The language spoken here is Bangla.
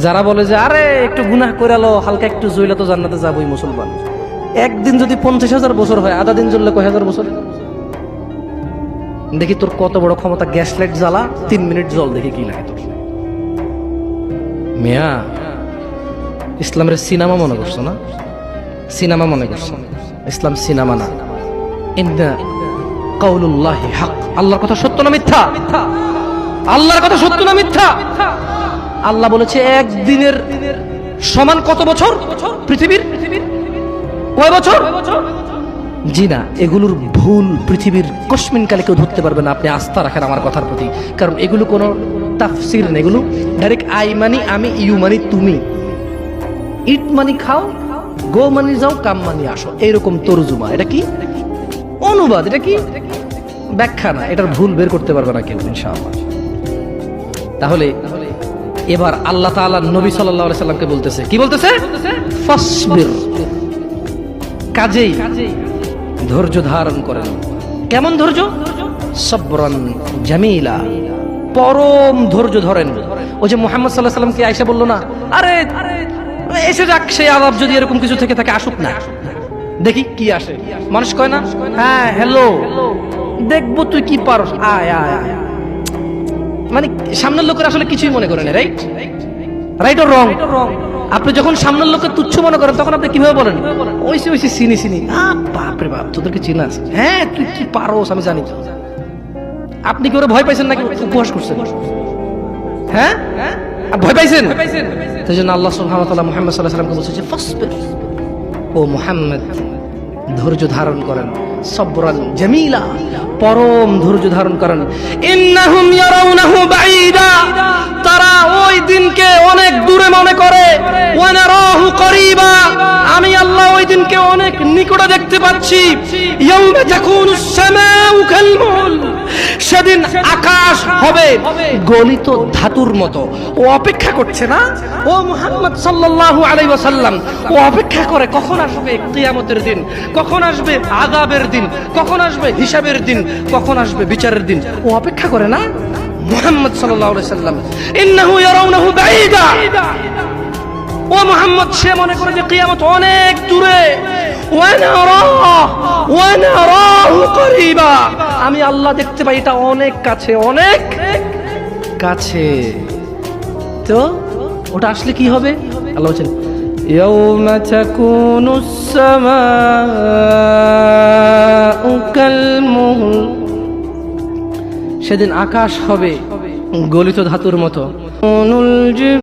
যারা বলে যে আরে একটু গুনাহ করে লো, হালকা একটু জইলা তো জান্নাতে যাবই মুসলমান। একদিন যদি 50,000 বছর হয়, আধা দিন জ্বললে কয় হাজার বছর? দেখি তোর কত বড় ক্ষমতা, গ্যাস লাইট জ্বালা 3 মিনিট জল, দেখি কি লাগে তোর। মিয়া, ইসলামের সিনেমা মনে করছো না? সিনেমা মনে করছো? ইসলাম সিনেমা না। ইন্না কাউলুল্লাহি হক, আল্লাহর কথা সত্য না মিথ্যা? আল্লাহর কথা সত্য না মিথ্যা? আল্লাহ বলেছে একদিনের সমান কত বছর পৃথিবীর? কয় বছর? জি না, এগুলোর ভুল পৃথিবীর কসমিন কালে কেউ ধরতে পারবে না। আপনি আস্থা রাখেন আমার কথার প্রতি, কারণ এগুলো কোনো তাফসির না, এগুলো ডাইরেক্ট আই মানি আমি, ইউ মানি তুমি, ইট মানি খাও, গো মানি যাও, কাম মানি আসো, এইরকম তরজুমা। এটা কি অনুবাদ? এটা কি ব্যাখ্যা না। এটার ভুল বের করতে পারবে না কেউ ইনশাআল্লাহ। তাহলে এবার আল্লাহ তাআলা নবী সাল্লাল্লাহু আলাইহি সাল্লামকে বলতেছে, কি বলতেছে? ফাসবির, কাজেই ধৈর্য ধারণ করেন। কেমন ধৈর্য? সবরান জামিলা, পরম ধৈর্য ধরেন। ওই যে মুহাম্মদ সাল্লাল্লাহু আলাইহি সাল্লামকে আয়েশা বলল না, আরে এসে যাক সেই আযাব, যদি এরকম কিছু থেকে থাকে আসুক না, দেখি কি আসে। মানুষ কয় না, হ্যাঁ হ্যালো দেখবো তুই কি পারস, আয় আয় আয়। মানে সামনের লোকের আসলে কিছুই মনে করেন, রাইট? Right or wrong? আপনি যখন সামনের লোককে তুচ্ছ মনে করেন, তখন আপনি কিভাবে বলেন? ওইসে ওইসে চিনি চিনি, বাপরে বাপ তোদেরকে চিনা আছে, হ্যাঁ তুই কি পারোস আমি জানি। আপনি কি ওরা ভয় পাইছেন নাকি উপহাস করছেন? হ্যাঁ ভয় পাইছেন? সেই জন্য আল্লাহ সুবহানাহু ওয়া তাআলা মুহাম্মদ সাল্লাল্লাহু আলাইহি ওয়াসাল্লামকে বলছে ফাসবির, ও মুহাম্মদ ধৈর্য ধারণ করেন, সবরান জামিলা, পরম ধৈর্য ধারণ করেন। ইন্নাহুম ইয়ারাউনাহু বাঈদা, তারা ওই দিনকে অনেক দূরে মনে করে, ওয়া নারাহু করিবা, আমি আল্লাহ ওই দিনকে অনেক নিকটে দেখতে পাচ্ছি। ইয়াউমা তাকুনুস সামাউ কালমুল, সেদিন আকাশ হবে গলিত ধাতুর মতো। ও অপেক্ষা করছে না, ও মুহাম্মদ সাল্লাল্লাহু আলাইহি ওয়াসাল্লাম, ও অপেক্ষা করে কখন আসবে কিয়ামতের দিন, কখন আসবে আযাবের দিন, কখন আসবে হিসাবের দিন, কখন আসবে বিচারের দিন। ও অপেক্ষা করে না মুহাম্মদ সাল্লাল্লাহু আলাইহি ওয়াসাল্লাম। ইন্নাহু ইয়ারাউনাহু বাঈদা, ও মুহাম্মদ সে মনে করে যে কিয়ামত অনেক দূরে। ওয়া নারাহু করিবা, আমি আল্লাহ দেখতে পাই এটা অনেক কাছে, অনেক কাছে। তো ওটা আসলে কি হবে? আল্লাহ বলেন ইয়াউমা তাকুনুস সামাউ কালমুল, সেদিন আকাশ হবে গলিত ধাতুর মতো।